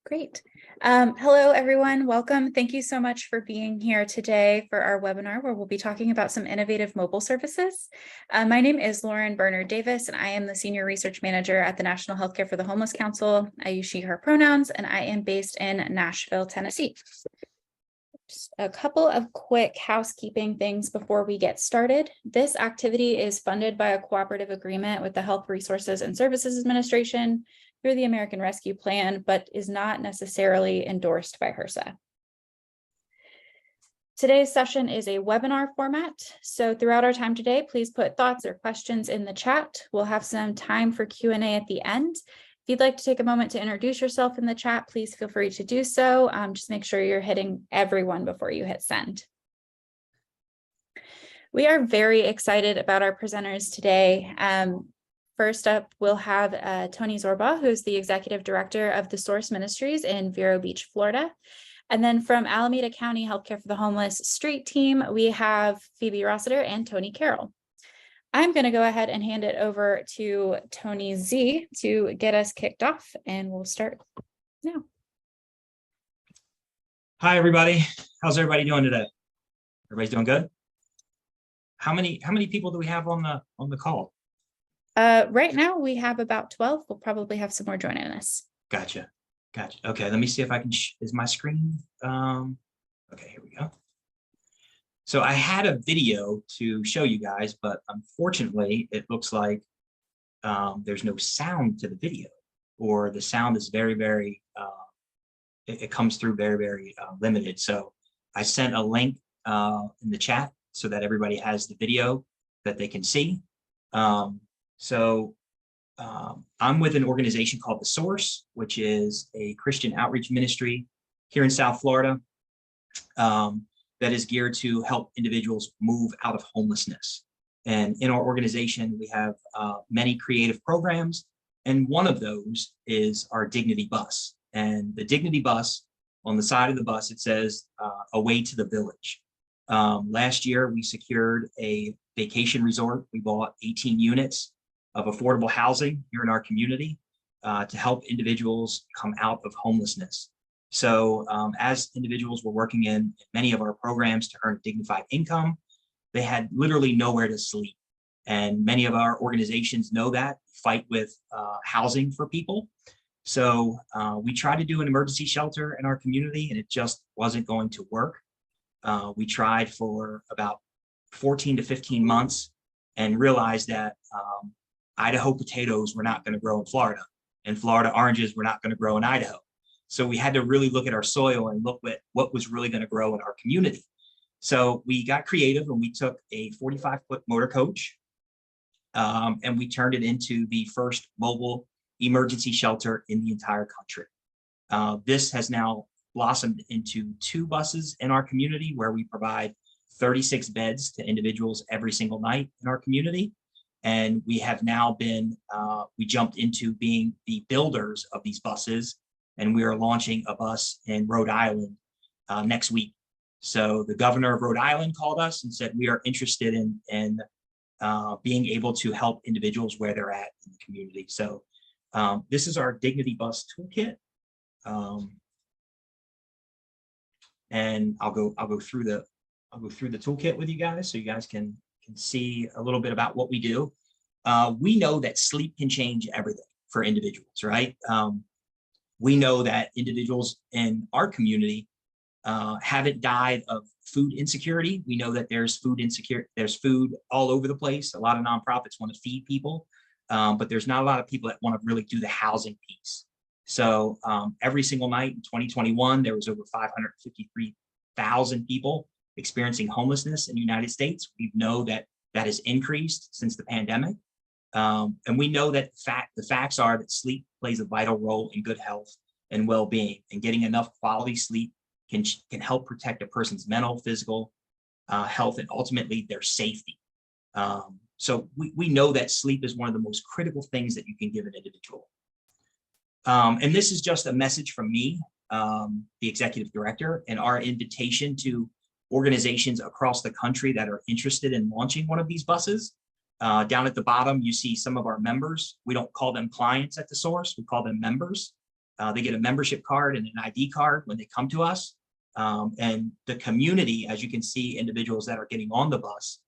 Great. Hello, everyone. Welcome. Thank you so much for being here today for our webinar where we'll be talking about some innovative mobile services. My name is Lauryn Berner-Davis, and I am the Senior Research Manager at the National Healthcare for the Homeless Council. I use she, her pronouns, and I am based in Nashville, Tennessee. Just a couple of quick housekeeping things before we get started. This activity is funded by a cooperative agreement with the Health Resources and Services Administration through the American Rescue Plan, but is not necessarily endorsed by HRSA. Today's session is a webinar format. So throughout our time today, please put thoughts or questions in the chat. We'll have some time for Q&A at the end. If you'd like to take a moment to introduce yourself in the chat, please feel free to do so. Just make sure you're hitting everyone before you hit send. We are very excited about our presenters today. First up, we'll have Tony Zorbaugh, who's the Executive Director of the Source Ministries in Vero Beach, Florida. And then from Alameda County Healthcare for the Homeless Street Team, we have Phoebe Rossiter and Tony Carroll. I'm going to go ahead and hand it over to Tony Z to get us kicked off, and we'll start now. Hi, everybody. How's everybody doing today? Everybody's doing good? How many people do we have on the call? Right now we have about 12. We'll probably have some more joining us. Gotcha. Okay, let me see if I can, is my screen? Okay, here we go. So I had a video to show you guys, but unfortunately it looks like there's no sound to the video, or the sound is very, it comes through very limited. So I sent a link in the chat so that everybody has the video that they can see. I'm with an organization called The Source, which is a Christian outreach ministry here in South Florida that is geared to help individuals move out of homelessness. And in our organization, we have many creative programs, and one of those is our Dignity Bus. And the Dignity Bus, on the side of the bus, it says, "Away to the Village." Last year, we secured a vacation resort. We bought 18 units of affordable housing here in our community to help individuals come out of homelessness. So as individuals were working in many of our programs to earn dignified income, they had literally nowhere to sleep. And many of our organizations know that, fight with housing for people. So we tried to do an emergency shelter in our community, and it just wasn't going to work. We tried for about 14 to 15 months and realized that Idaho potatoes were not going to grow in Florida, and Florida oranges were not going to grow in Idaho. So we had to really look at our soil and look at what was really going to grow in our community. So we got creative, and we took a 45-foot motor coach and we turned it into the first mobile emergency shelter in the entire country. This has now blossomed into 2 buses in our community, where we provide 36 beds to individuals every single night in our community. And we have now been, we jumped into being the builders of these buses, and we are launching a bus in Rhode Island next week. So the governor of Rhode Island called us and said, we are interested in being able to help individuals where they're at in the community. So this is our Dignity Bus toolkit. And I'll go through the toolkit with you guys, so you guys can see a little bit about what we do. We know that sleep can change everything for individuals, right? We know that individuals in our community haven't died of food insecurity. We know that there's food all over the place. A lot of nonprofits want to feed people, but there's not a lot of people that want to really do the housing piece. So every single night in 2021, there was over 553,000 people experiencing homelessness in the United States. We know that that has increased since the pandemic. And we know that the facts are that sleep plays a vital role in good health and well-being, and getting enough quality sleep can help protect a person's mental, physical health, and ultimately their safety. So we know that sleep is one of the most critical things that you can give an individual. And this is just a message from me, the executive director, and our invitation to organizations across the country that are interested in launching one of these buses. Down at the bottom, you see some of our members. We don't call them clients at The Source, we call them members. They get a membership card and an ID card when they come to us. And the community, as you can see, individuals that are getting on the bus,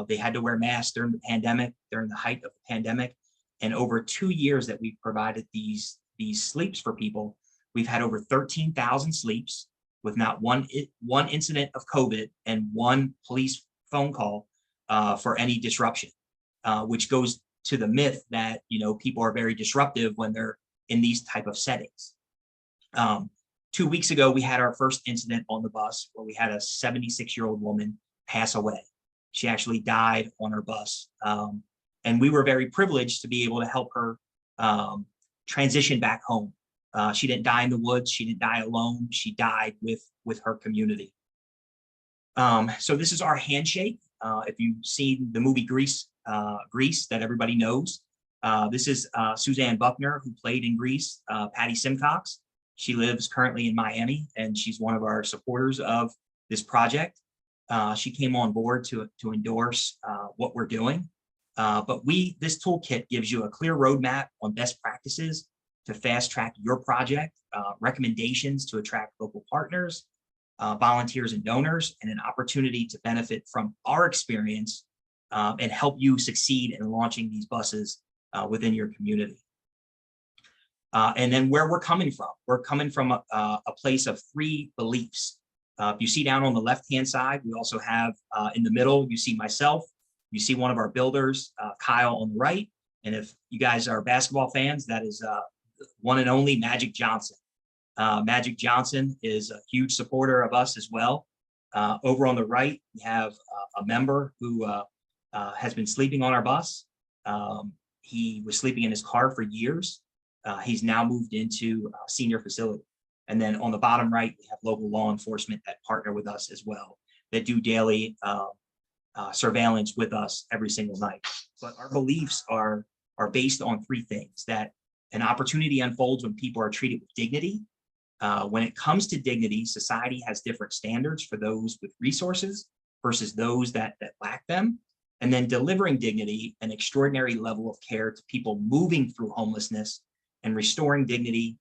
they had to wear masks during the pandemic, during the height of the pandemic. And over 2 years that we've provided these sleeps for people, we've had over 13,000 sleeps with not one incident of COVID and one police phone call for any disruption, which goes to the myth that, people are very disruptive when they're in these type of settings. 2 weeks ago, we had our first incident on the bus where we had a 76-year-old woman pass away. She actually died on her bus. And we were very privileged to be able to help her transition back home. She didn't die in the woods. She didn't die alone. She died with her community. So this is our handshake. If you've seen the movie Grease that everybody knows, this is Suzanne Buckner, who played in Grease, Patty Simcox. She lives currently in Miami, and she's one of our supporters of this project. She came on board to endorse what we're doing. But this toolkit gives you a clear roadmap on best practices to fast track your project, recommendations to attract local partners, volunteers and donors, and an opportunity to benefit from our experience and help you succeed in launching these buses within your community. And then where we're coming from a place of 3 beliefs. If you see down on the left-hand side, we also have in the middle, you see myself, you see one of our builders, Kyle, on the right. And if you guys are basketball fans, that is one and only Magic Johnson. Magic Johnson is a huge supporter of us as well. Over on the right, we have a member who has been sleeping on our bus. He was sleeping in his car for years. He's now moved into a senior facility. And then on the bottom right, we have local law enforcement that partner with us as well, that do daily surveillance with us every single night. But our beliefs are based on 3 things: that an opportunity unfolds when people are treated with dignity. When it comes to dignity, society has different standards for those with resources versus those that lack them. And then delivering dignity, an extraordinary level of care to people moving through homelessness, and restoring dignity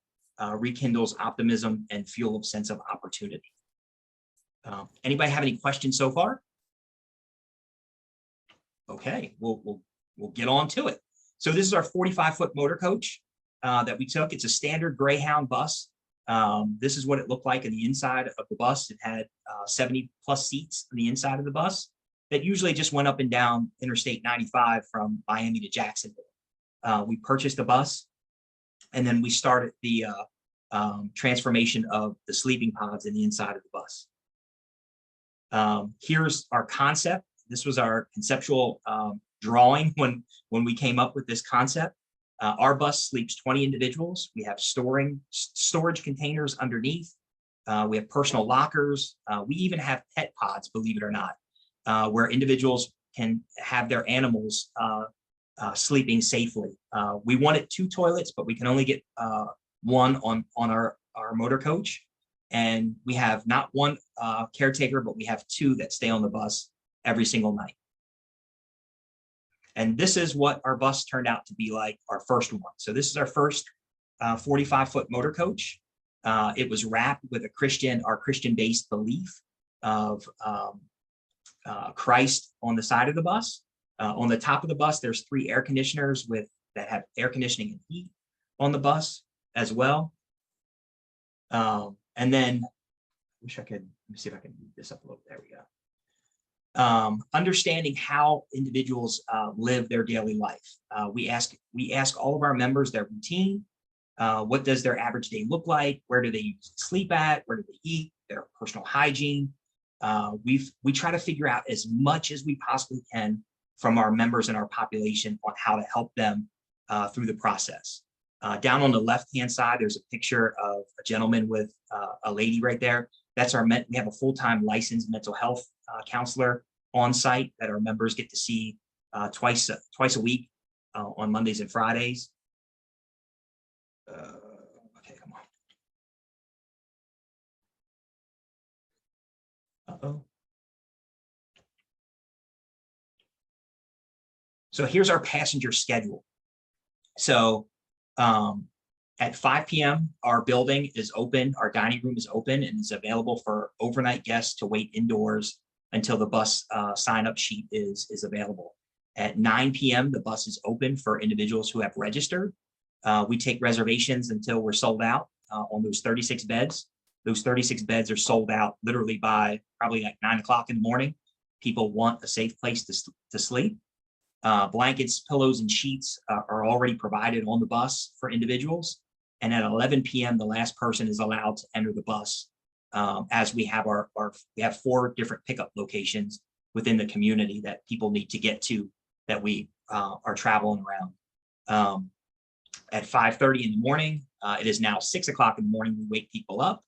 rekindles optimism and fuel a sense of opportunity. Anybody have any questions so far? Okay, we'll get on to it. So this is our 45-foot motor coach that we took. It's a standard Greyhound bus. This is what it looked like in the inside of the bus. It had 70 plus seats on the inside of the bus that usually just went up and down Interstate 95 from Miami to Jacksonville. We purchased a bus, and then we started the transformation of the sleeping pods in the inside of the bus. Here's our concept. This was our conceptual drawing when we came up with this concept. Our bus sleeps 20 individuals. We have storage containers underneath. We have personal lockers. We even have pet pods, believe it or not, where individuals can have their animals sleeping safely. We wanted 2 toilets, but we can only get 1 on our motor coach. And we have not 1 caretaker, but we have 2 that stay on the bus every single night. And this is what our bus turned out to be like, our first one. So this is our first 45-foot motor coach. It was wrapped with our Christian-based belief of Christ on the side of the bus. On the top of the bus, there's 3 air conditioners that have air conditioning and heat on the bus as well. And then, let me see if I can move this up a little. There we go. Understanding how individuals live their daily life. We ask all of our members their routine. What does their average day look like? Where do they sleep at? Where do they eat? Their personal hygiene. We try to figure out as much as we possibly can from our members and our population on how to help them through the process. Down on the left-hand side, there's a picture of a gentleman with a lady right there. That's we have a full-time licensed mental health counselor on site that our members get to see twice a week on Mondays and Fridays. Okay, come on. Uh-oh. So here's our passenger schedule. So At 5 p.m., our building is open, our dining room is open and is available for overnight guests to wait indoors until the bus sign-up sheet is available. At 9 p.m., the bus is open for individuals who have registered. We take reservations until we're sold out on those 36 beds. Those 36 beds are sold out literally by probably like 9 o'clock in the morning. People want a safe place to sleep. Blankets, pillows, and sheets are already provided on the bus for individuals. And at 11 p.m., the last person is allowed to enter the bus, as we have we have 4 different pickup locations within the community that people need to get to that we are traveling around. At 5:30 in the morning, it is now 6 o'clock in the morning, we wake people up.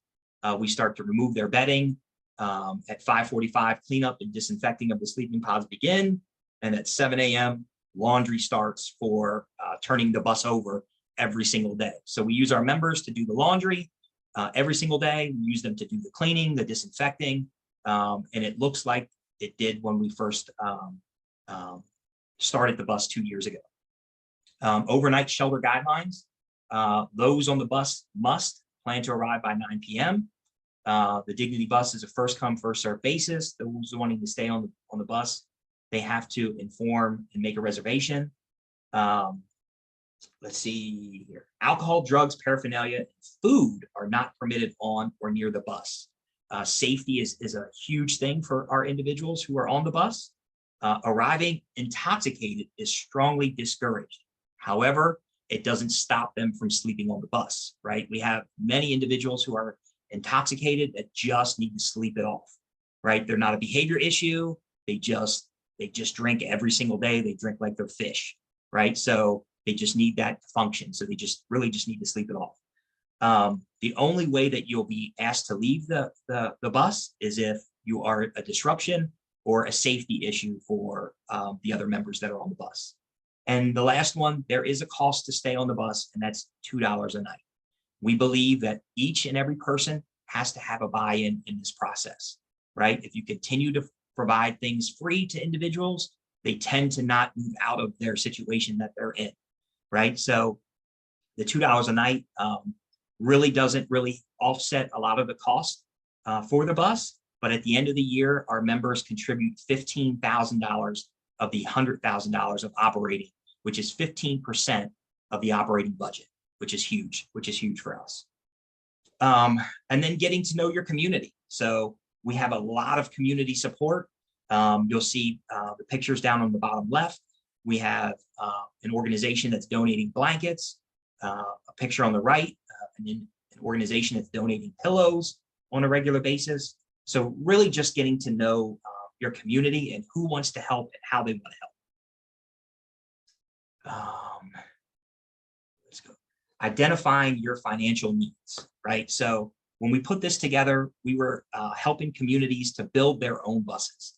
We start to remove their bedding. At 5:45, cleanup and disinfecting of the sleeping pods begin. And at 7 a.m., laundry starts for turning the bus over every single day. So we use our members to do the laundry every single day. We use them to do the cleaning, the disinfecting, and it looks like it did when we first started the bus 2 years ago. Overnight shelter guidelines. Those on the bus must plan to arrive by 9 p.m. The Dignity bus is a first come, first served basis. Those wanting to stay on the bus, they have to inform and make a reservation. Let's see here. Alcohol, drugs, paraphernalia, and food are not permitted on or near the bus. Safety is a huge thing for our individuals who are on the bus. Arriving intoxicated is strongly discouraged. However, it doesn't stop them from sleeping on the bus, right? We have many individuals who are intoxicated that just need to sleep it off, right? They're not a behavior issue. They just drink every single day. They drink like they're fish, right? So they just need that to function. So they really just need to sleep it off. The only way that you'll be asked to leave the bus is if you are a disruption or a safety issue for the other members that are on the bus. And the last one, there is a cost to stay on the bus, and that's $2 a night. We believe that each and every person has to have a buy-in in this process, right? If you continue to provide things free to individuals, they tend to not move out of their situation that they're in, right? So the $2 a night really doesn't offset a lot of the cost for the bus. But at the end of the year, our members contribute $15,000 of the $100,000 of operating, which is 15% of the operating budget, which is huge for us. And then getting to know your community. So we have a lot of community support. You'll see the pictures down on the bottom left. We have an organization that's donating blankets, a picture on the right, and then an organization that's donating pillows on a regular basis. So really just getting to know your community and who wants to help and how they want to help. Let's go. Identifying your financial needs, right? So when we put this together, we were helping communities to build their own buses.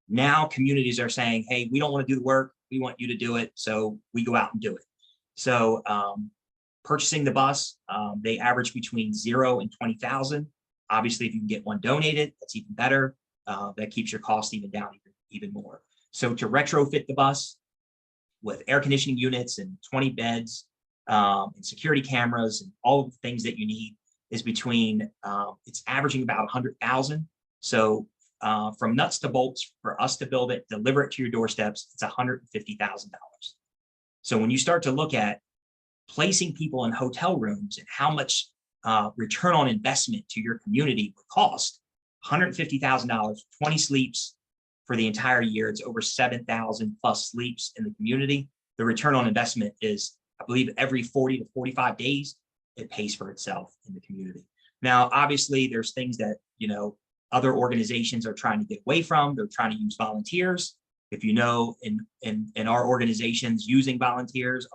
Now communities are saying, hey, we don't want to do the work. We want you to do it. So we go out and do it. So purchasing the bus, they average between 0 and 20,000. Obviously, if you can get one donated, that's even better. That keeps your cost even down even more. So to retrofit the bus with air conditioning units and 20 beds and security cameras and all of the things that you need is between, it's averaging about 100,000. So from nuts to bolts, for us to build it, deliver it to your doorsteps, it's $150,000. So when you start to look at placing people in hotel rooms and how much return on investment to your community would cost, $150,000, 20 sleeps for the entire year. It's over 7,000 plus sleeps in the community. The return on investment is, I believe, every 40 to 45 days, it pays for itself in the community. Now, obviously, there's things that, other organizations are trying to get away from. They're trying to use volunteers. If you know, in our organizations, using volunteers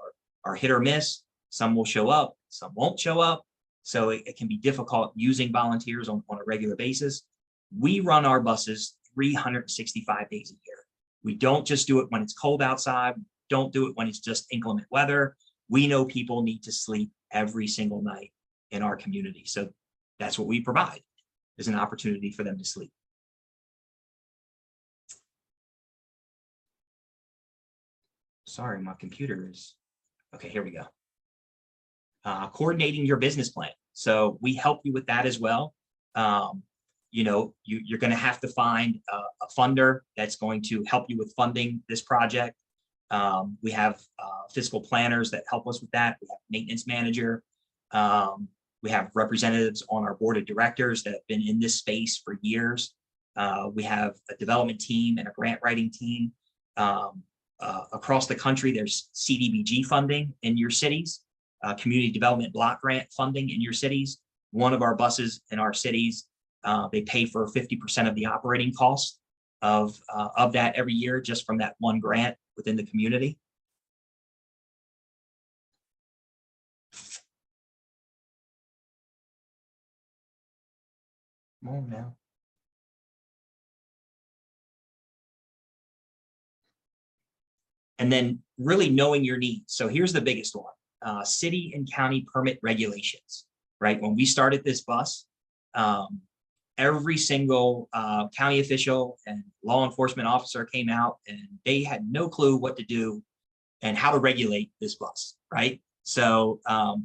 are hit or miss. Some will show up, some won't show up. So it can be difficult using volunteers on a regular basis. We run our buses 365 days a year. We don't just do it when it's cold outside. Don't do it when it's just inclement weather. We know people need to sleep every single night in our community. So that's what we provide, is an opportunity for them to sleep. Sorry, my computer is, okay, here we go. coordinating your business plan. So we help you with that as well. You know, you're going to have to find a funder that's going to help you with funding this project. We have fiscal planners that help us with that. We have maintenance manager. We have representatives on our board of directors that have been in this space for years. We have a development team and a grant writing team. Across the country, there's CDBG funding in your cities, community development block grant funding in your cities. One of our buses in our cities, they pay for 50% of the operating costs of that every year, just from that one grant within the community. Come on now. And then really knowing your needs. So here's the biggest one, city and county permit regulations, right? When we started this bus, every single county official and law enforcement officer came out and they had no clue what to do and how to regulate this bus, right? So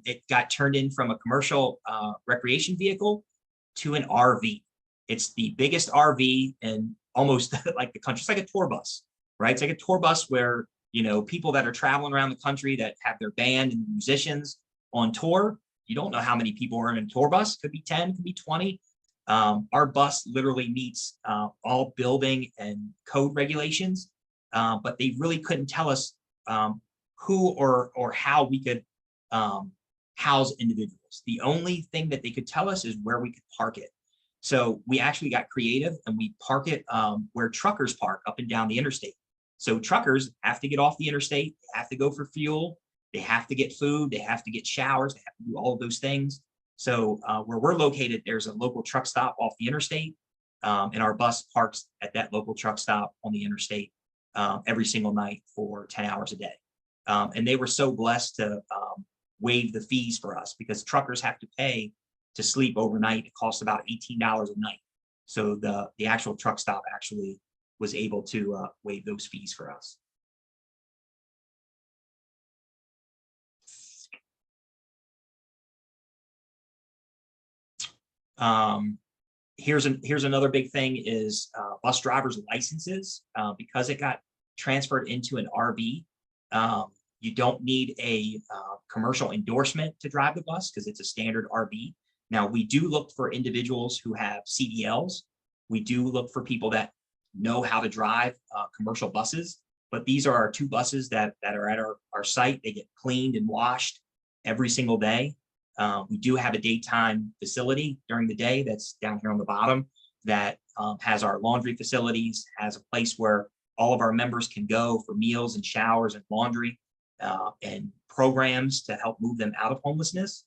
it got turned in from a commercial recreation vehicle to an RV. It's the biggest RV in almost like the country. It's like a tour bus, right? It's like a tour bus where, you know, people that are traveling around the country that have their band and musicians on tour, you don't know how many people are in a tour bus. Could be 10, could be 20. Our bus literally meets all building and code regulations, but they really couldn't tell us who or how we could house individuals. The only thing that they could tell us is where we could park it. So we actually got creative and we park it where truckers park up and down the interstate. So truckers have to get off the interstate, they have to go for fuel, they have to get food, they have to get showers, they have to do all of those things. So where we're located, there's a local truck stop off the interstate, and our bus parks at that local truck stop on the interstate every single night for 10 hours a day. And they were so blessed to waive the fees for us because truckers have to pay to sleep overnight. It costs about $18 a night. So the actual truck stop actually was able to waive those fees for us. Here's another big thing is bus drivers' licenses. Because it got transferred into an RV, you don't need a commercial endorsement to drive the bus because it's a standard RV. Now, we do look for individuals who have CDLs. We do look for people that know how to drive commercial buses, but these are our 2 buses that are at our site. They get cleaned and washed every single day. We do have a daytime facility during the day that's down here on the bottom that has our laundry facilities, has a place where all of our members can go for meals and showers and laundry and programs to help move them out of homelessness.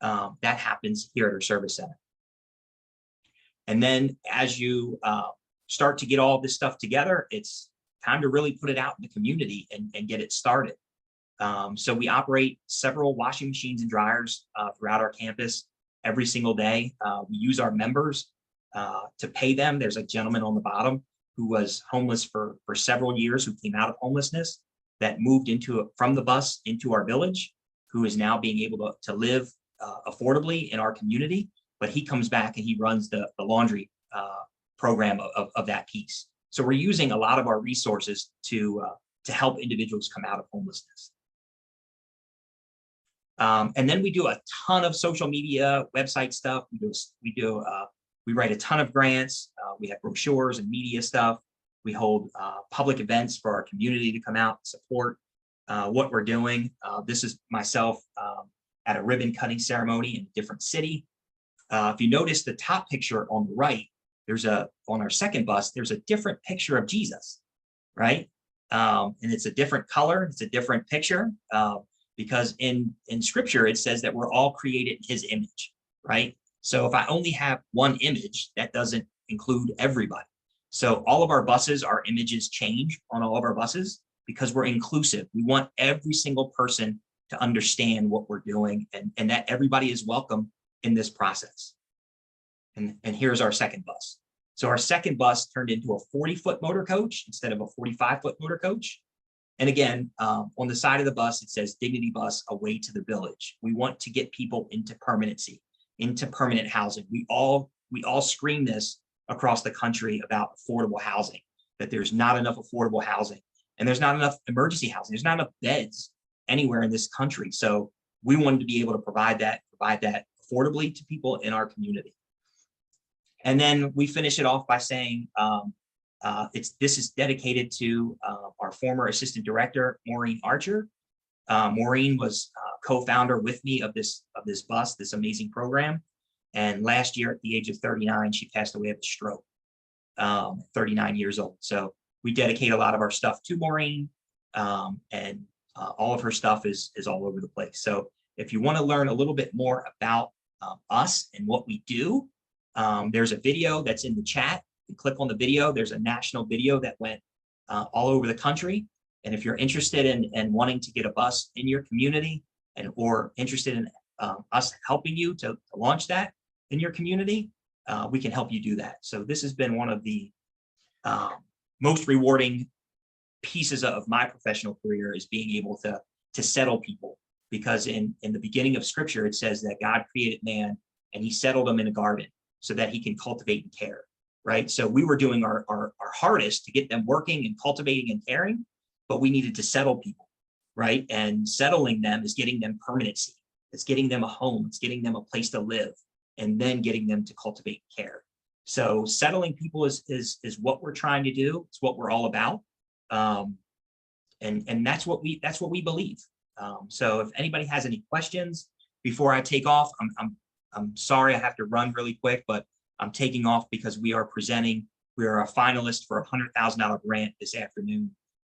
That happens here at our service center. And then as you start to get all this stuff together, it's time to really put it out in the community and get it started. So we operate several washing machines and dryers throughout our campus every single day. We use our members to pay them. There's a gentleman on the bottom who was homeless for several years, who came out of homelessness, that moved from the bus into our village, who is now being able to live affordably in our community. But he comes back and he runs the laundry program of that piece. So we're using a lot of our resources to help individuals come out of homelessness. And then we do a ton of social media, website stuff. We write a ton of grants. We have brochures and media stuff. We hold public events for our community to come out and support what we're doing. This is myself at a ribbon cutting ceremony in a different city. If you notice the top picture on the right, on our second bus, there's a different picture of Jesus, right? And it's a different color, it's a different picture, because in scripture, it says that we're all created in his image, right? So if I only have one image, that doesn't include everybody. So all of our buses, our images change on all of our buses because we're inclusive. We want every single person to understand what we're doing and that everybody is welcome in this process. And here's our second bus. So our second bus turned into a 40-foot motor coach instead of a 45-foot motor coach. And again, on the side of the bus, it says Dignity Bus, a way to the village. We want to get people into permanency, into permanent housing. We all scream this across the country about affordable housing, that there's not enough affordable housing and there's not enough emergency housing. There's not enough beds anywhere in this country. So we wanted to be able to provide that affordably to people in our community. And then we finish it off by saying, this is dedicated to our former assistant director, Maureen Archer. Maureen was co-founder with me of this bus, this amazing program. And last year at the age of 39, she passed away of a stroke, 39 years old. So we dedicate a lot of our stuff to Maureen, and all of her stuff is all over the place. So if you want to learn a little bit more about us and what we do, there's a video that's in the chat. You click on the video. There's a national video that went all over the country. And if you're interested in wanting to get a bus in your community or interested in us helping you to launch that in your community, we can help you do that. So this has been one of the most rewarding pieces of my professional career, is being able to settle people. Because in the beginning of scripture, it says that God created man and he settled him in a garden so that he can cultivate and care, right? So we were doing our hardest to get them working and cultivating and caring, but we needed to settle people, right? And settling them is getting them permanency. It's getting them a home. It's getting them a place to live, and then getting them to cultivate and care. So settling people is what we're trying to do. It's what we're all about. And that's what we believe. So if anybody has any questions before I take off, I'm sorry I have to run really quick, but I'm taking off because we are a finalist for a $100,000 grant this afternoon,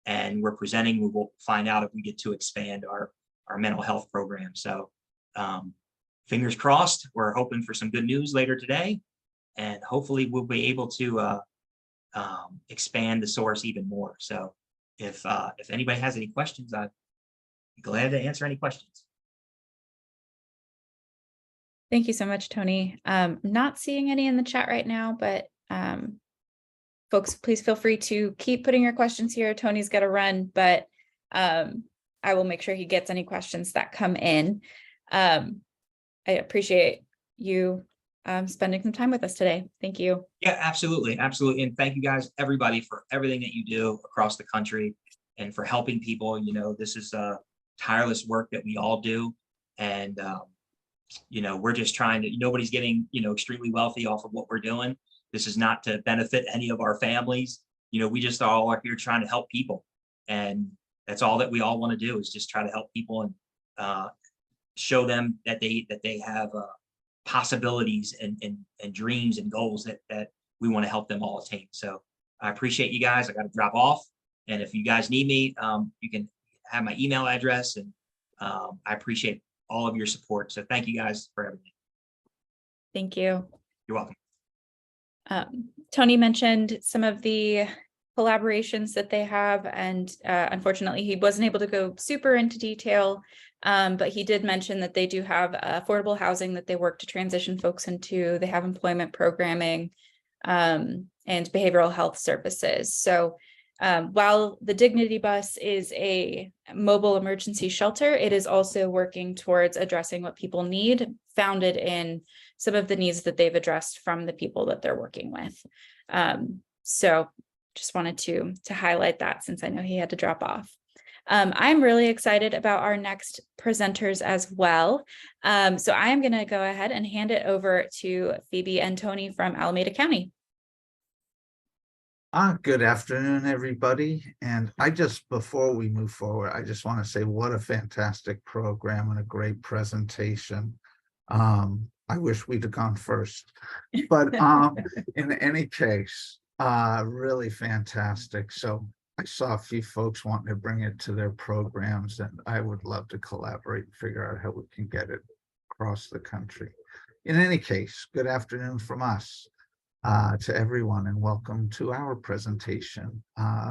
and we're presenting. We will find out if we get to expand our mental health program. So fingers crossed, we're hoping for some good news later today, and hopefully we'll be able to expand the source even more. So if anybody has any questions, I'd be glad to answer any questions. Thank you so much, Tony. Not seeing any in the chat right now, but folks, please feel free to keep putting your questions here. Tony's got to run, but I will make sure he gets any questions that come in. I appreciate you spending some time with us today. Thank you. Yeah, absolutely. Absolutely. And thank you guys, everybody, for everything that you do across the country and for helping people. You know, this is tireless work that we all do. And, you know, we're just trying to, nobody's getting, extremely wealthy off of what we're doing. This is not to benefit any of our families. We just all are here trying to help people. And that's all that we all want to do, is just try to help people and show them that they have possibilities and dreams and goals that we want to help them all attain. So I appreciate you guys. I got to drop off. And if you guys need me, you can have my email address, and I appreciate all of your support. So thank you guys for everything. Thank you. You're welcome. Tony mentioned some of the collaborations that they have, and unfortunately he wasn't able to go super into detail, but he did mention that they do have affordable housing that they work to transition folks into. They have employment programming and behavioral health services. So while the Dignity Bus is a mobile emergency shelter, it is also working towards addressing what people need, founded in some of the needs that they've addressed from the people that they're working with. So just wanted to highlight that, since I know he had to drop off. I'm really excited about our next presenters as well. So I am going to go ahead and hand it over to Phoebe and Tony from Alameda County. Good afternoon, everybody. And before we move forward, I just want to say what a fantastic program and a great presentation. I wish we'd have gone first, but in any case, really fantastic. So I saw a few folks wanting to bring it to their programs, and I would love to collaborate and figure out how we can get it across the country. In any case, good afternoon from us to everyone, and welcome to our presentation,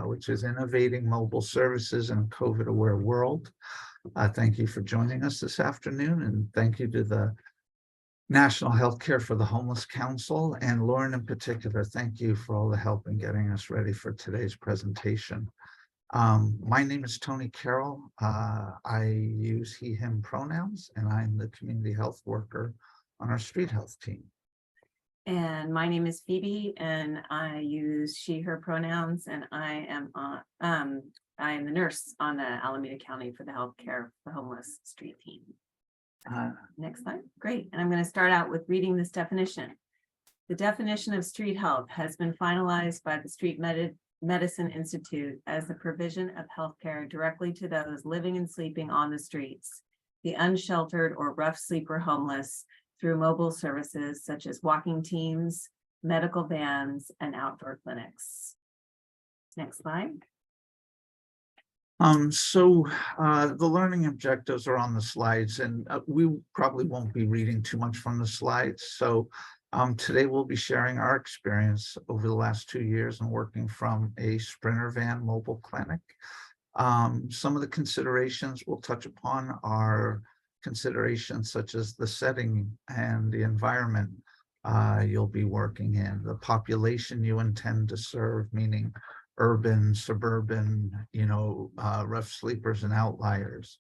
which is Innovating Mobile Services in a COVID-Aware World. Thank you for joining us this afternoon, and thank you to the National Healthcare for the Homeless Council, and Lauryn in particular. Thank you for all the help in getting us ready for today's presentation. My name is Tony Carroll. I use he, him pronouns, and I'm the community health worker on our street health team. And my name is Phoebe, and I use she, her pronouns, and I am the nurse on the Alameda County for the Healthcare for Homeless Street Team. Next slide. Great. And I'm going to start out with reading this definition. The definition of street health has been finalized by the Street Medicine Institute as the provision of healthcare directly to those living and sleeping on the streets, the unsheltered or rough sleeper homeless, through mobile services such as walking teams, medical vans, and outdoor clinics. Next slide. The learning objectives are on the slides, and we probably won't be reading too much from the slides. So today we'll be sharing our experience over the last 2 years and working from a Sprinter van mobile clinic. Some of the considerations we'll touch upon are considerations such as the setting and the environment you'll be working in, the population you intend to serve, meaning urban, suburban, rough sleepers and outliers,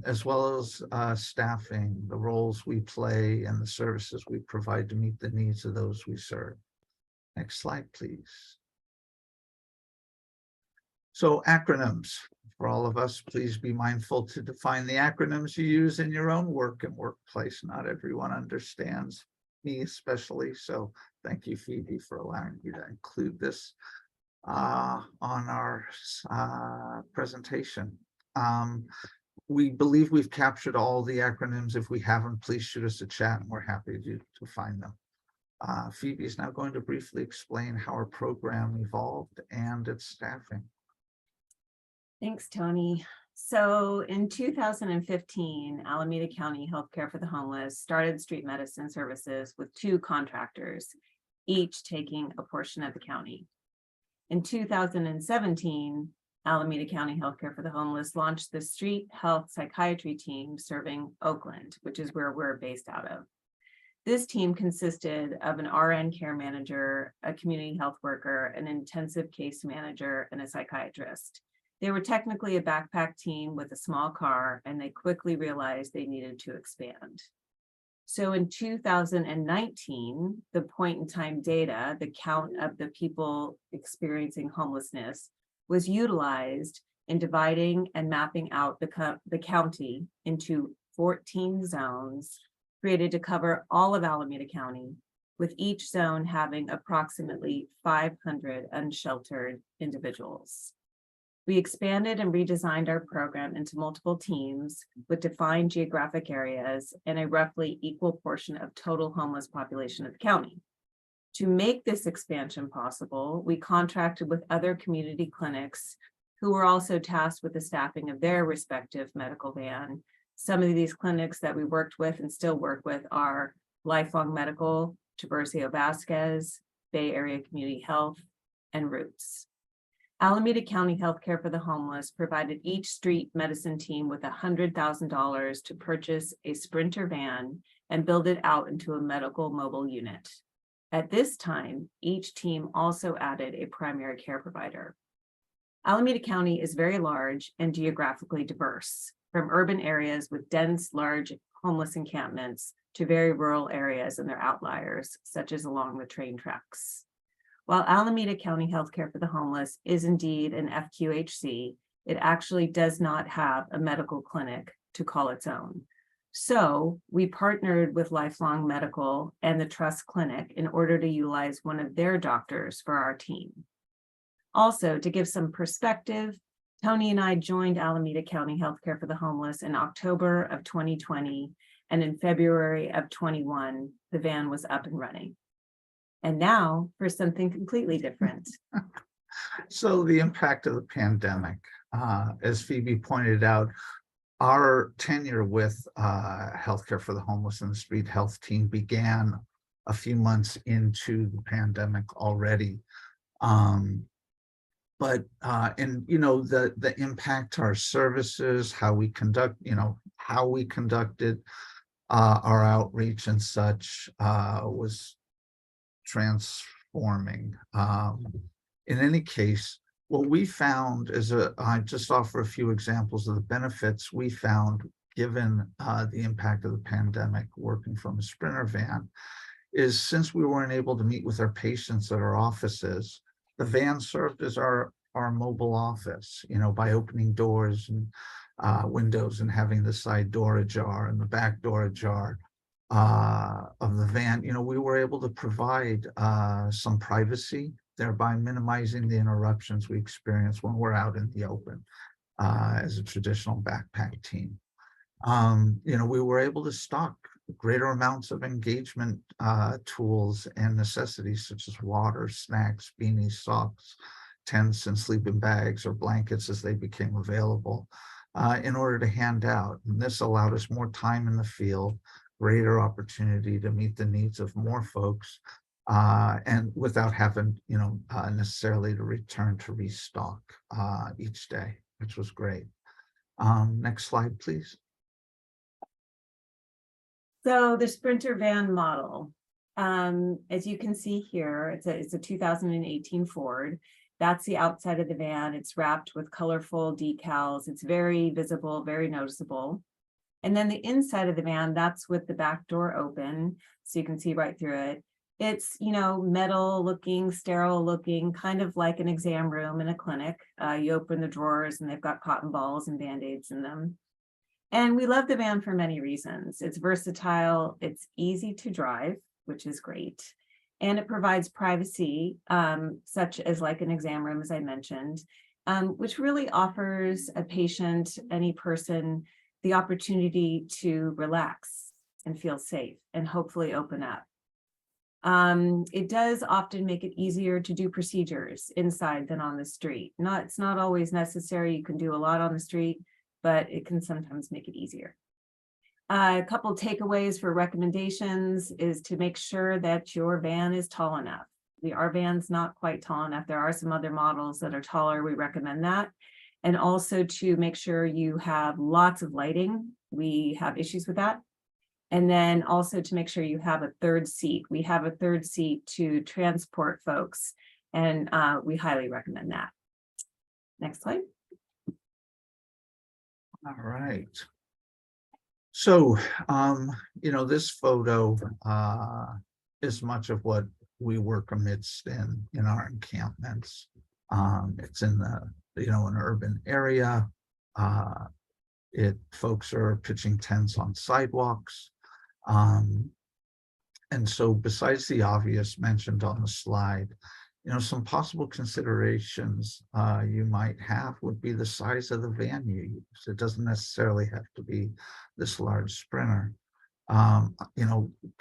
as well as staffing, the roles we play and the services we provide to meet the needs of those we serve. Next slide, please. So acronyms. For all of us, please be mindful to define the acronyms you use in your own work and workplace. Not everyone understands, me especially. So thank you, Phoebe, for allowing me to include this on our presentation. We believe we've captured all the acronyms. If we haven't, please shoot us a chat and we're happy to find them. Phoebe is now going to briefly explain how our program evolved and its staffing. Thanks, Tony. So in 2015, Alameda County Healthcare for the Homeless started street medicine services with 2 contractors, each taking a portion of the county. In 2017, Alameda County Healthcare for the Homeless launched the street health psychiatry team serving Oakland, which is where we're based out of. This team consisted of an RN care manager, a community health worker, an intensive case manager, and a psychiatrist. They were technically a backpack team with a small car, and they quickly realized they needed to expand. So in 2019, the point in time data, the count of the people experiencing homelessness, was utilized in dividing and mapping out the county into 14 zones created to cover all of Alameda County, with each zone having approximately 500 unsheltered individuals. We expanded and redesigned our program into multiple teams with defined geographic areas and a roughly equal portion of total homeless population of the county. To make this expansion possible, we contracted with other community clinics who were also tasked with the staffing of their respective medical van. Some of these clinics that we worked with and still work with are Lifelong Medical, Tiburcio Vasquez, Bay Area Community Health, and Roots. Alameda County Healthcare for the Homeless provided each street medicine team with $100,000 to purchase a Sprinter van and build it out into a medical mobile unit. At this time, each team also added a primary care provider. Alameda County is very large and geographically diverse, from urban areas with dense, large homeless encampments to very rural areas and their outliers, such as along the train tracks. While Alameda County Healthcare for the Homeless is indeed an FQHC, it actually does not have a medical clinic to call its own. So we partnered with Lifelong Medical and the Trust Clinic in order to utilize one of their doctors for our team. Also, to give some perspective, Tony and I joined Alameda County Healthcare for the Homeless in October of 2020, and in February of 21, the van was up and running. And now for something completely different. So the impact of the pandemic, as Phoebe pointed out, our tenure with Healthcare for the Homeless and the Street Health Team began a few months into the pandemic already. The impact to our services, how we conducted our outreach and such was transforming. In any case, what we found is I just offer a few examples of the benefits we found given the impact of the pandemic working from a Sprinter van, is since we weren't able to meet with our patients at our offices, the van served as our mobile office, by opening doors and windows and having the side door ajar and the back door ajar of the van. We were able to provide some privacy, thereby minimizing the interruptions we experience when we're out in the open as a traditional backpack team. We were able to stock greater amounts of engagement tools and necessities such as water, snacks, beanies, socks, tents, and sleeping bags or blankets as they became available in order to hand out. And this allowed us more time in the field, greater opportunity to meet the needs of more folks, and without having, necessarily to return to restock each day, which was great. Next slide, please. So the Sprinter van model, as you can see here, it's a 2018 Ford. That's the outside of the van. It's wrapped with colorful decals. It's very visible, very noticeable. And then the inside of the van, that's with the back door open, so you can see right through it. It's, metal looking, sterile looking, kind of like an exam room in a clinic. You open the drawers and they've got cotton balls and Band-Aids in them. And we love the van for many reasons. It's versatile, it's easy to drive, which is great. And it provides privacy, such as like an exam room, as I mentioned, which really offers a patient, any person, the opportunity to relax and feel safe and hopefully open up. It does often make it easier to do procedures inside than on the street. It's not always necessary. You can do a lot on the street, but it can sometimes make it easier. A couple takeaways for recommendations is to make sure that your van is tall enough. Our van's not quite tall enough. There are some other models that are taller. We recommend that. And also to make sure you have lots of lighting. We have issues with that. And then also to make sure you have a third seat. We have a third seat to transport folks, and we highly recommend that. Next slide. All right. So, this photo is much of what we work amidst in our encampments. It's in an urban area. Folks are pitching tents on sidewalks. And so besides the obvious mentioned on the slide, some possible considerations you might have would be the size of the van you use. It doesn't necessarily have to be this large Sprinter.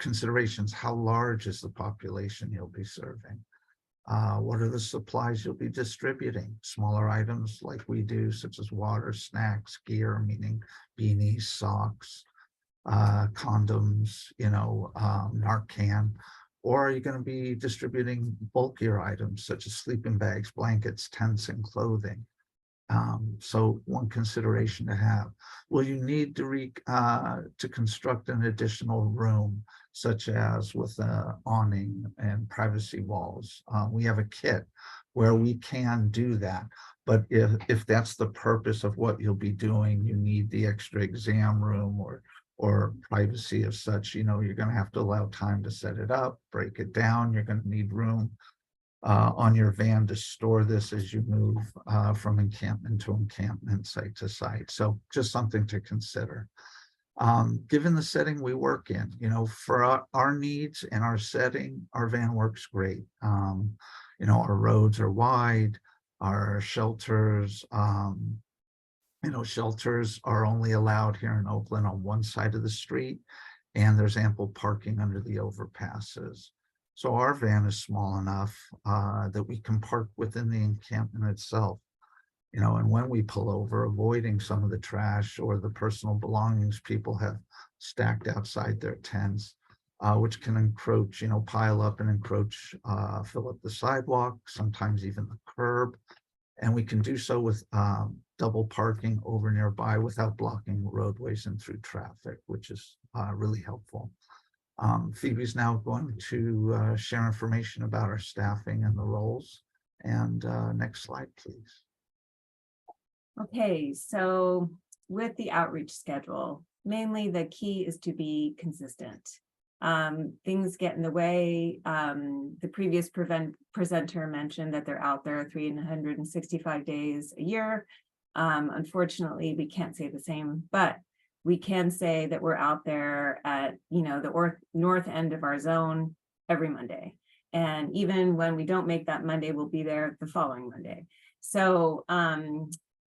Considerations: how large is the population you'll be serving? What are the supplies you'll be distributing? Smaller items like we do, such as water, snacks, gear, meaning beanies, socks, condoms, Narcan. Or are you going to be distributing bulkier items such as sleeping bags, blankets, tents, and clothing? So one consideration to have: will you need to construct an additional room, such as with an awning and privacy walls? We have a kit where we can do that. But if that's the purpose of what you'll be doing, you need the extra exam room or privacy of such, you're going to have to allow time to set it up, break it down. You're going to need room on your van to store this as you move from encampment to encampment, site to site. So just something to consider. Given the setting we work in, for our needs and our setting, our van works great. Our roads are wide, our shelters, shelters are only allowed here in Oakland on one side of the street, and there's ample parking under the overpasses. So our van is small enough that we can park within the encampment itself. And when we pull over, avoiding some of the trash or the personal belongings people have stacked outside their tents, which can encroach, pile up and encroach, fill up the sidewalk, sometimes even the curb. And we can do so with double parking over nearby without blocking roadways and through traffic, which is really helpful. Phoebe's now going to share information about our staffing and the roles. And next slide, please. Okay, so with the outreach schedule, mainly the key is to be consistent. Things get in the way. The previous presenter mentioned that they're out there 365 days a year. Unfortunately, we can't say the same, but we can say that we're out there at, the north end of our zone every Monday. And even when we don't make that Monday, we'll be there the following Monday. So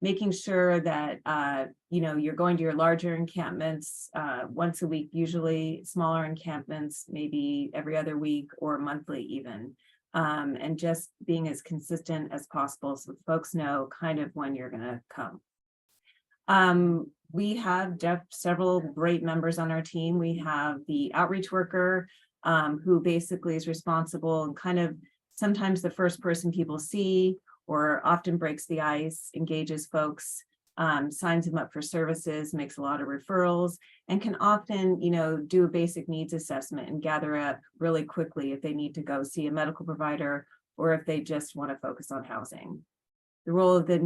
making sure that, you're going to your larger encampments once a week, usually smaller encampments, maybe every other week or monthly even. And just being as consistent as possible so folks know kind of when you're going to come. We have several great members on our team. We have the outreach worker who basically is responsible and kind of sometimes the first person people see, or often breaks the ice, engages folks, signs them up for services, makes a lot of referrals, and can often, do a basic needs assessment and gather up really quickly if they need to go see a medical provider or if they just want to focus on housing. The role of the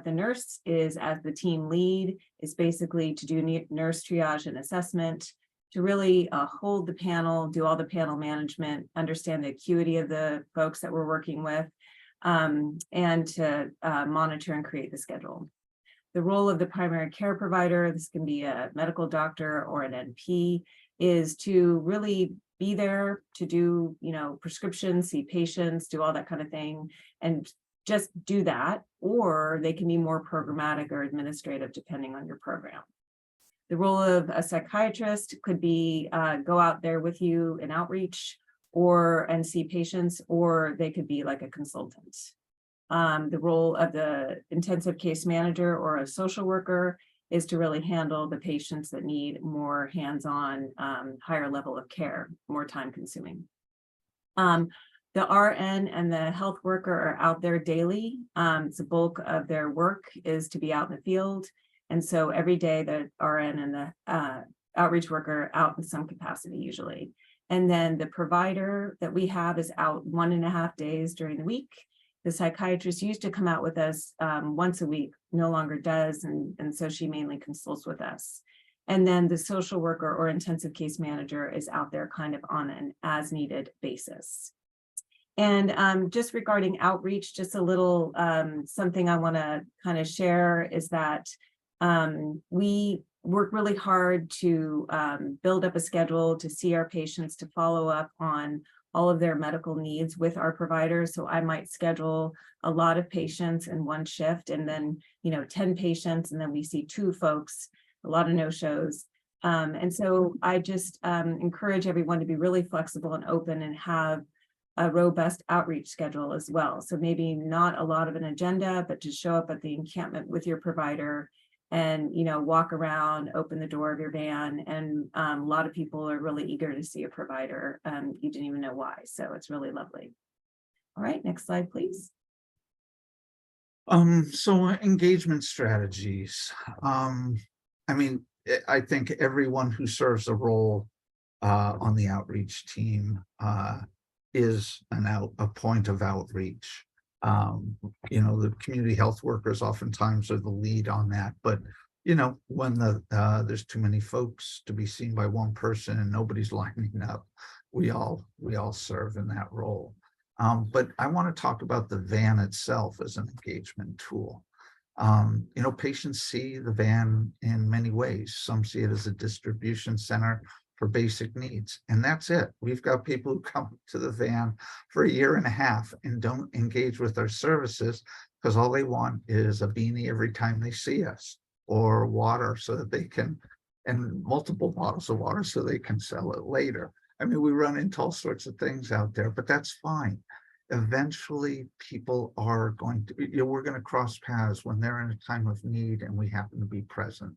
nurse is, as the team lead, is basically to do nurse triage and assessment, to really hold the panel, do all the panel management, understand the acuity of the folks that we're working with, and to monitor and create the schedule. The role of the primary care provider, this can be a medical doctor or an NP, is to really be there to do, prescriptions, see patients, do all that kind of thing, and just do that, or they can be more programmatic or administrative depending on your program. The role of a psychiatrist could be go out there with you in outreach and see patients, or they could be like a consultant. The role of the intensive case manager or a social worker is to really handle the patients that need more hands-on, higher level of care, more time consuming. The RN and the health worker are out there daily. The bulk of their work is to be out in the field. And so every day the RN and the outreach worker are out in some capacity usually. And then the provider that we have is out 1.5 days during the week. The psychiatrist used to come out with us once a week, no longer does. And so she mainly consults with us. And then the social worker or intensive case manager is out there kind of on an as needed basis. And just regarding outreach, just a little something I want to kind of share is that we work really hard to build up a schedule to see our patients, to follow up on all of their medical needs with our providers. So I might schedule a lot of patients in one shift and then, 10 patients, and then we see 2 folks, a lot of no-shows. And so I just encourage everyone to be really flexible and open and have a robust outreach schedule as well. So maybe not a lot of an agenda, but to show up at the encampment with your provider and, walk around, open the door of your van. And a lot of people are really eager to see a provider. You didn't even know why. So it's really lovely. All right, next slide, please. So engagement strategies. I think everyone who serves a role on the outreach team is a point of outreach. The community health workers oftentimes are the lead on that, but when there's too many folks to be seen by one person and nobody's lining up, we all serve in that role. But I want to talk about the van itself as an engagement tool. Patients see the van in many ways. Some see it as a distribution center for basic needs, and that's it. We've got people who come to the van for 1.5 years and don't engage with our services because all they want is a beanie every time they see us, or water so that they can, and multiple bottles of water so they can sell it later. We run into all sorts of things out there, but that's fine. Eventually people are going to, we're going to cross paths when they're in a time of need and we happen to be present.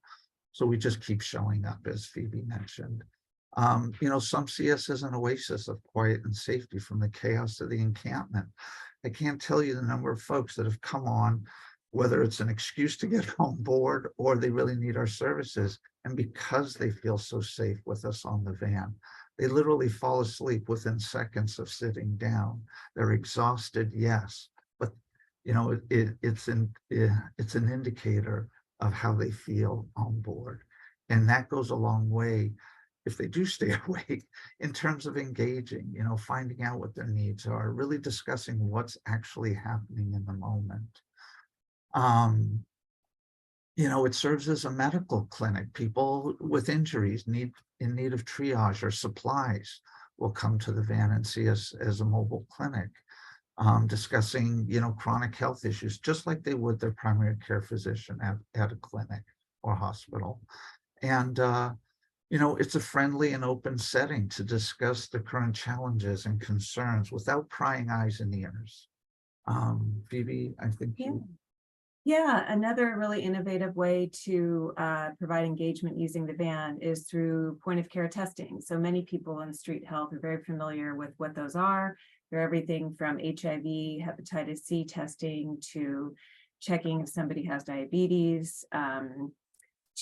So we just keep showing up, as Phoebe mentioned. Some see us as an oasis of quiet and safety from the chaos of the encampment. I can't tell you the number of folks that have come on, whether it's an excuse to get on board or they really need our services. And because they feel so safe with us on the van, they literally fall asleep within seconds of sitting down. They're exhausted, yes, but it's an indicator of how they feel on board. And that goes a long way if they do stay awake in terms of engaging, finding out what their needs are, really discussing what's actually happening in the moment. It serves as a medical clinic. People with injuries in need of triage or supplies will come to the van and see us as a mobile clinic, discussing, chronic health issues, just like they would their primary care physician at a clinic or hospital. And, it's a friendly and open setting to discuss the current challenges and concerns without prying eyes and ears. Phoebe, I think Yeah, another really innovative way to provide engagement using the van is through point of care testing. So many people in street health are very familiar with what those are. They're everything from HIV, hepatitis C testing to checking if somebody has diabetes,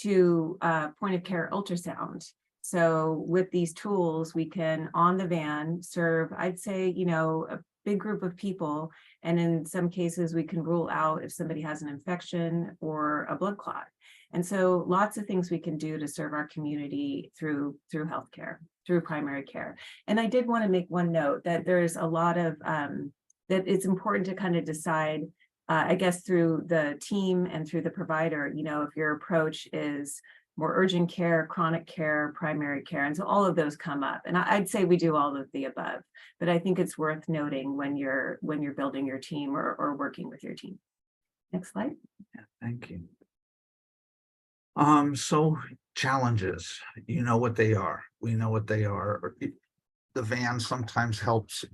to point of care ultrasound. So with these tools, we can on the van serve, I'd say, a big group of people. And in some cases, we can rule out if somebody has an infection or a blood clot. And so lots of things we can do to serve our community through healthcare, through primary care. And I did want to make one note that there's a lot of, that it's important to kind of decide, I guess, through the team and through the provider, if your approach is more urgent care, chronic care, primary care. And so all of those come up. And I'd say we do all of the above, but I think it's worth noting when you're building your team or working with your team. Next slide. Yeah, thank you. So challenges, what they are. We know what they are. The van sometimes helps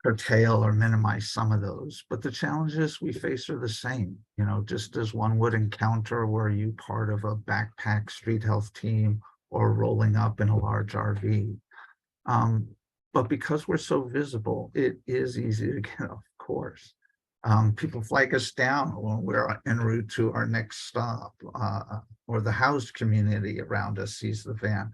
curtail or minimize some of those, but the challenges we face are the same, just as one would encounter were you part of a backpack street health team or rolling up in a large RV. But because we're so visible, it is easy to get off course. People flag us down when we're en route to our next stop, or the housed community around us sees the van.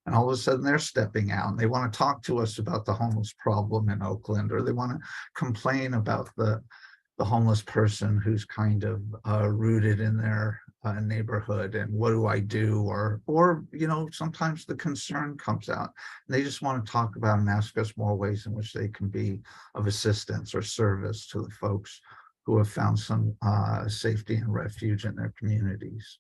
And all of a sudden they're stepping out and they want to talk to us about the homeless problem in Oakland, or they want to complain about the homeless person who's kind of rooted in their neighborhood, and what do I do? Or sometimes the concern comes out and they just want to talk about and ask us more ways in which they can be of assistance or service to the folks who have found some safety and refuge in their communities.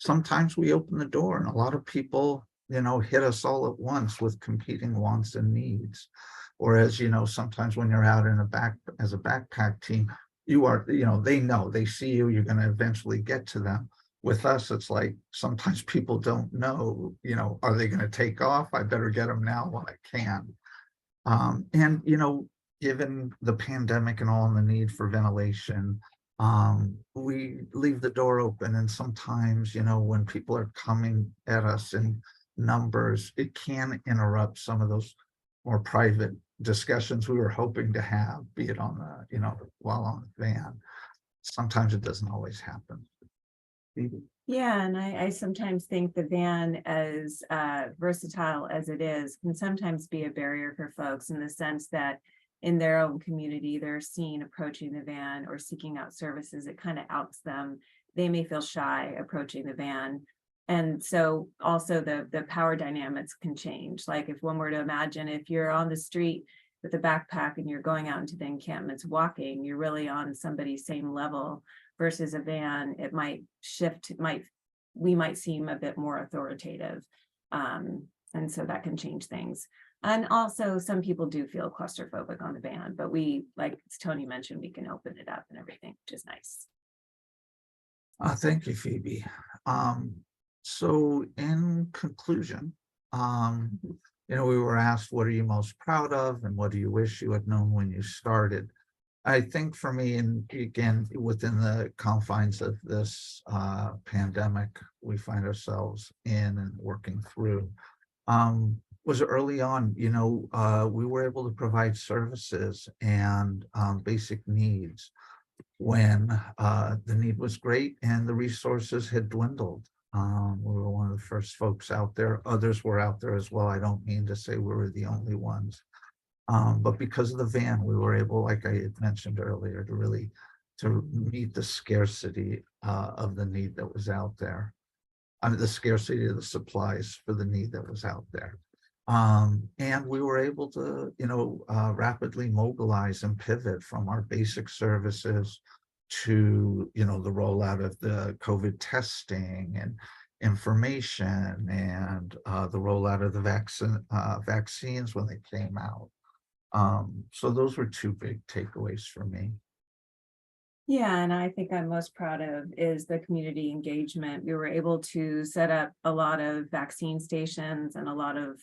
Sometimes we open the door and a lot of people, hit us all at once with competing wants and needs. Or as sometimes when you're out as a backpack team, you are, they see you, you're going to eventually get to them. With us, it's like sometimes people don't know, are they going to take off? I better get them now while I can. And given the pandemic and all and the need for ventilation, we leave the door open, and sometimes when people are coming at us in numbers, it can interrupt some of those more private discussions we were hoping to have, be it on the while on the van. Sometimes it doesn't always happen. Yeah, and I sometimes think the van, as versatile as it is, can sometimes be a barrier for folks in the sense that in their own community, they're seen approaching the van or seeking out services. It kind of outs them. They may feel shy approaching the van. And so also the power dynamics can change. Like if one were to imagine, if you're on the street with a backpack and you're going out into the encampments walking, you're really on somebody's same level versus a van. It might shift, we might seem a bit more authoritative. And so that can change things. And also some people do feel claustrophobic on the van, but we, like Tony mentioned, we can open it up and everything, which is nice. Thank you, Phoebe. So in conclusion, we were asked, what are you most proud of and what do you wish you had known when you started? I think for me, and again, within the confines of this pandemic we find ourselves in and working through, was early on, we were able to provide services and basic needs when the need was great and the resources had dwindled. We were one of the first folks out there. Others were out there as well. I don't mean to say we were the only ones. But because of the van, we were able, like I had mentioned earlier, to meet the scarcity of the need that was out there. I mean, the scarcity of the supplies for the need that was out there. And we were able to, rapidly mobilize and pivot from our basic services to, the rollout of the COVID testing and information and the rollout of the vaccines when they came out. So those were two big takeaways for me. Yeah, and I think I'm most proud of is the community engagement. We were able to set up a lot of vaccine stations and a lot of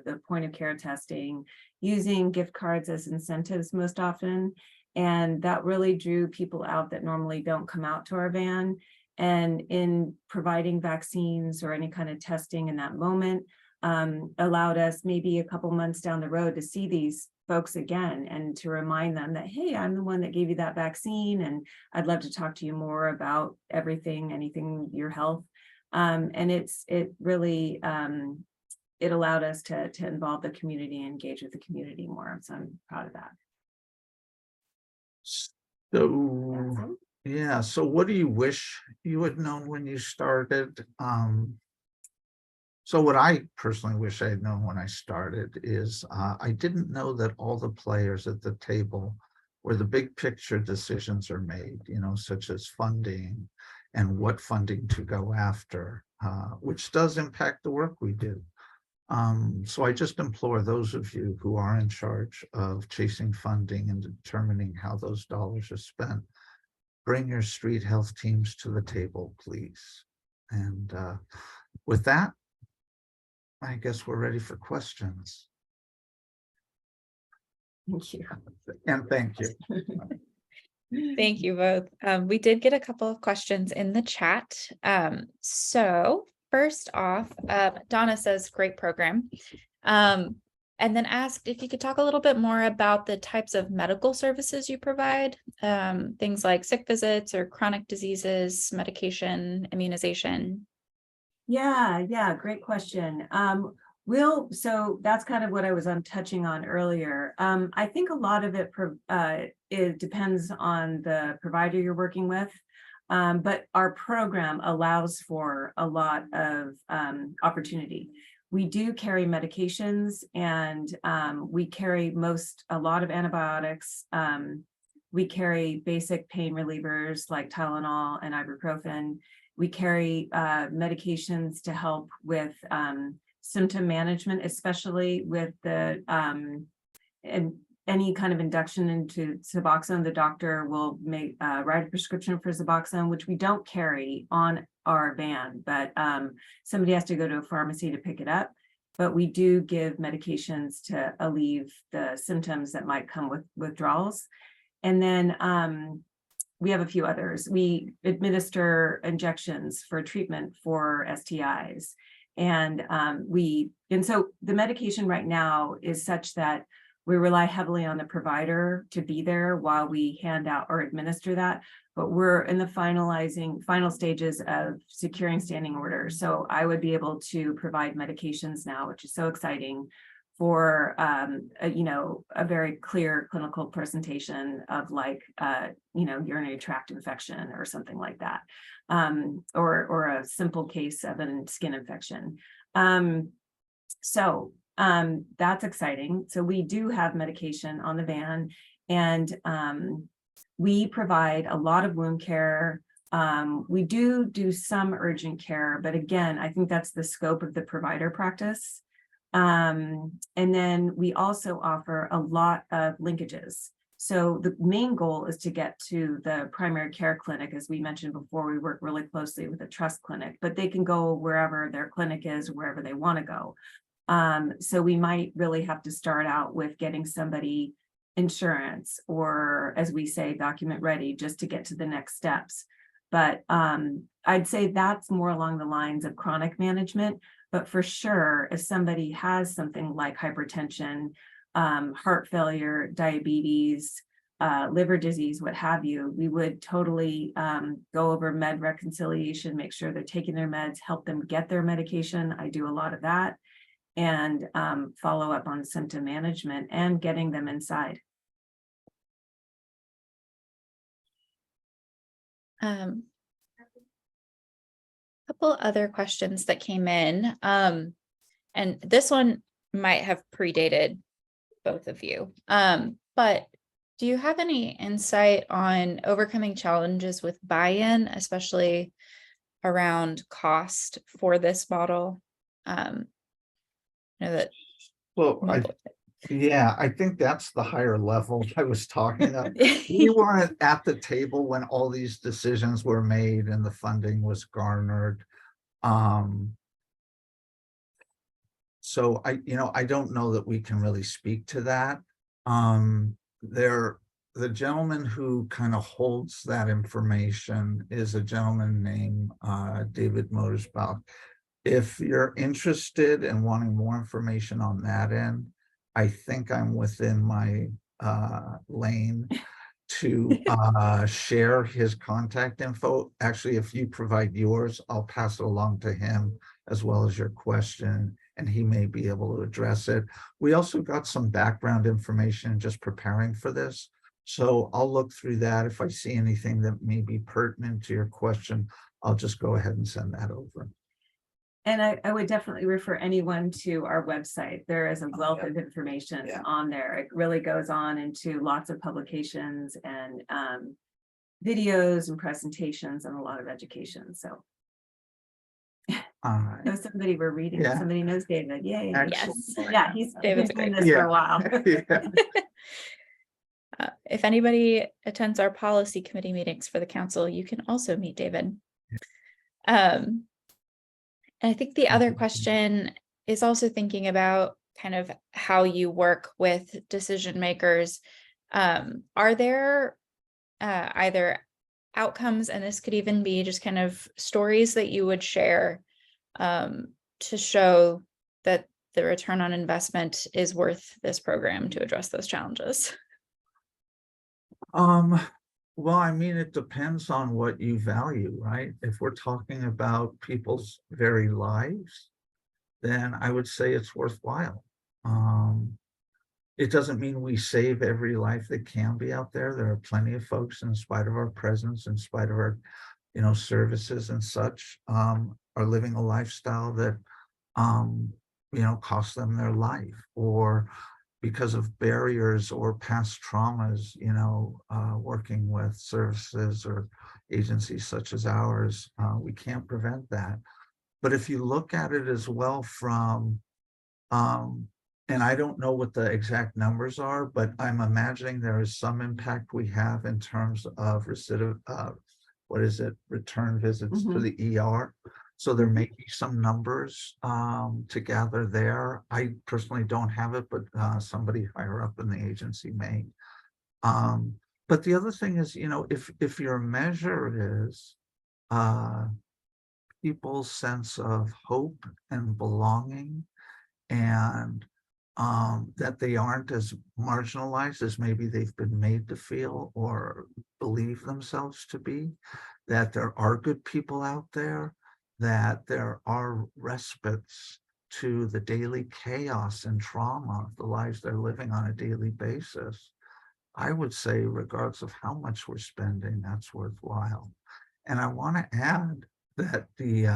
the point of care testing using gift cards as incentives most often. And that really drew people out that normally don't come out to our van. And in providing vaccines or any kind of testing in that moment, allowed us maybe a couple months down the road to see these folks again and to remind them that, hey, I'm the one that gave you that vaccine and I'd love to talk to you more about anything your health. And it really it allowed us to involve the community and engage with the community more. So I'm proud of that. So yeah, so what do you wish you had known when you started? So what I personally wish I had known when I started is I didn't know that all the players at the table where the big picture decisions are made, such as funding and what funding to go after, which does impact the work we do. So I just implore those of you who are in charge of chasing funding and determining how those dollars are spent, bring your street health teams to the table, please. And with that, I guess we're ready for questions. Thank you. And thank you. Thank you both. We did get a couple of questions in the chat. So first off, Donna says, great program. And then asked if you could talk a little bit more about the types of medical services you provide, things like sick visits or chronic diseases, medication, immunization. Yeah, great question. So that's kind of what I was touching on earlier. I think a lot of it depends on the provider you're working with, but our program allows for a lot of opportunity. We do carry medications and we carry a lot of antibiotics. We carry basic pain relievers like Tylenol and ibuprofen. We carry medications to help with symptom management, especially with the and any kind of induction into Suboxone. The doctor will write a prescription for Suboxone, which we don't carry on our van, but somebody has to go to a pharmacy to pick it up. But we do give medications to alleviate the symptoms that might come with withdrawals. And then we have a few others. We administer injections for treatment for STIs. And so the medication right now is such that we rely heavily on the provider to be there while we hand out or administer that. But we're in the final stages of securing standing orders. So I would be able to provide medications now, which is so exciting, for a very clear clinical presentation of urinary tract infection or something like that, or a simple case of a skin infection. So that's exciting. So we do have medication on the van, and we provide a lot of wound care. We do some urgent care, but again, I think that's the scope of the provider practice. And then we also offer a lot of linkages. So the main goal is to get to the primary care clinic. As we mentioned before, we work really closely with a trust clinic, but they can go wherever their clinic is, wherever they want to go. So we might really have to start out with getting somebody insurance, or as we say, document ready, just to get to the next steps. But I'd say that's more along the lines of chronic management. But for sure, if somebody has something like hypertension, heart failure, diabetes, liver disease, what have you, we would totally go over med reconciliation, make sure they're taking their meds, help them get their medication. I do a lot of that. and follow up on symptom management and getting them inside. Couple other questions that came in, and this one might have predated both of you, but do you have any insight on overcoming challenges with buy-in, especially around cost for this model? Know that Well, I think that's the higher level I was talking about. We weren't at the table when all these decisions were made and the funding was garnered. So I don't know that we can really speak to that. The gentleman who kind of holds that information is a gentleman named David Motorsbach. If you're interested in wanting more information on that end, I think I'm within my lane to share his contact info. Actually, if you provide yours, I'll pass it along to him as well as your question, and he may be able to address it. We also got some background information just preparing for this. So I'll look through that. If I see anything that may be pertinent to your question, I'll just go ahead and send that over. And I would definitely refer anyone to our website. There is a wealth of information on there. It really goes on into lots of publications and videos and presentations and a lot of education. So know somebody we're reading. Yeah. Somebody knows David. Yay. Yes. Yeah, he's David's been doing great. this for a while. If anybody attends our policy committee meetings for the council, you can also meet David. And I think the other question is also thinking about kind of how you work with decision makers. Are there either outcomes, and this could even be just kind of stories that you would share to show that the return on investment is worth this program to address those challenges? Well, I mean, it depends on what you value, right? If we're talking about people's very lives, then I would say it's worthwhile. It doesn't mean we save every life that can be out there. There are plenty of folks, in spite of our presence, in spite of our, services and such, are living a lifestyle that, costs them their life, or because of barriers or past traumas, working with services or agencies such as ours, we can't prevent that. But if you look at it as well from, and I don't know what the exact numbers are, but I'm imagining there is some impact we have in terms of return visits to the ER. So there may be some numbers to gather there. I personally don't have it, but somebody higher up in the agency may. But the other thing is, if your measure is people's sense of hope and belonging, and that they aren't as marginalized as maybe they've been made to feel or believe themselves to be, that there are good people out there, that there are respites to the daily chaos and trauma of the lives they're living on a daily basis, I would say, regardless of how much we're spending, that's worthwhile. And I want to add that the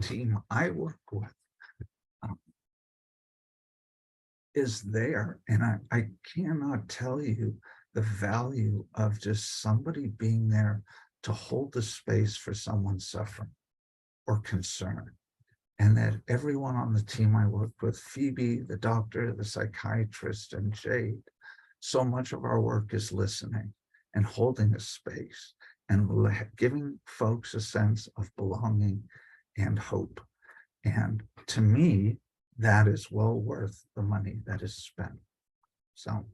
team I work with is there, and I cannot tell you the value of just somebody being there to hold the space for someone suffering or concern. And that everyone on the team I work with, Phoebe, the doctor, the psychiatrist, and Jade, so much of our work is listening and holding a space and giving folks a sense of belonging and hope. And to me, that is well worth the money that is spent. So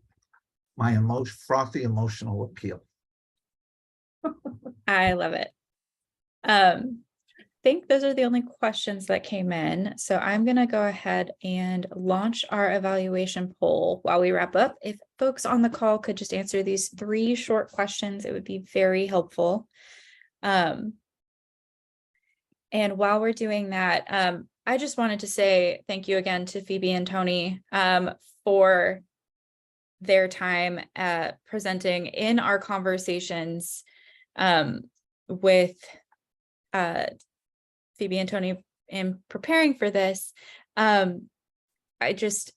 my frothy emotional appeal. I love it. I think those are the only questions that came in. So I'm going to go ahead and launch our evaluation poll while we wrap up. If folks on the call could just answer these 3 short questions, it would be very helpful. And while we're doing that, I just wanted to say thank you again to Phoebe and Tony for their time presenting in our conversations with Phoebe and Tony in preparing for this. I just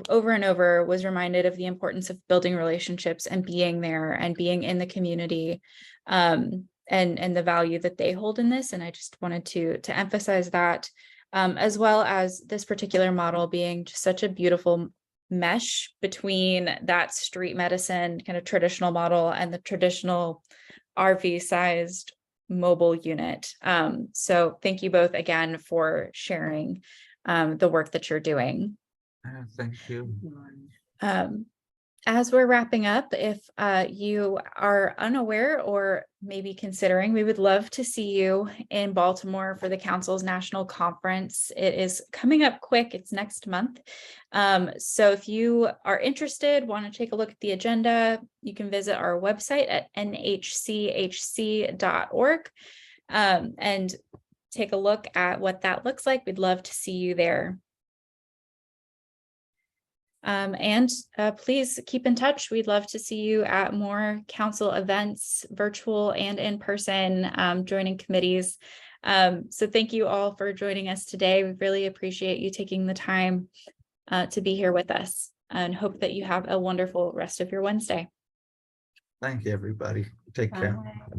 over and over was reminded of the importance of building relationships and being there and being in the community, and the value that they hold in this. And I just wanted to emphasize that, as well as this particular model being just such a beautiful mesh between that street medicine kind of traditional model and the traditional RV sized mobile unit. So thank you both again for sharing the work that you're doing. Thank you. As we're wrapping up, if you are unaware or maybe considering, we would love to see you in Baltimore for the Council's National Conference. It is coming up quick. It's next month. So if you are interested, want to take a look at the agenda, you can visit our website at NHCHC.org and take a look at what that looks like. We'd love to see you there. And please keep in touch. We'd love to see you at more council events, virtual and in person, joining committees. So thank you all for joining us today. We really appreciate you taking the time to be here with us, and hope that you have a wonderful rest of your Wednesday. Thank you, everybody. Take care.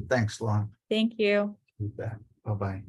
Thanks, Lauryn. Thank you. You bet. Bye-bye.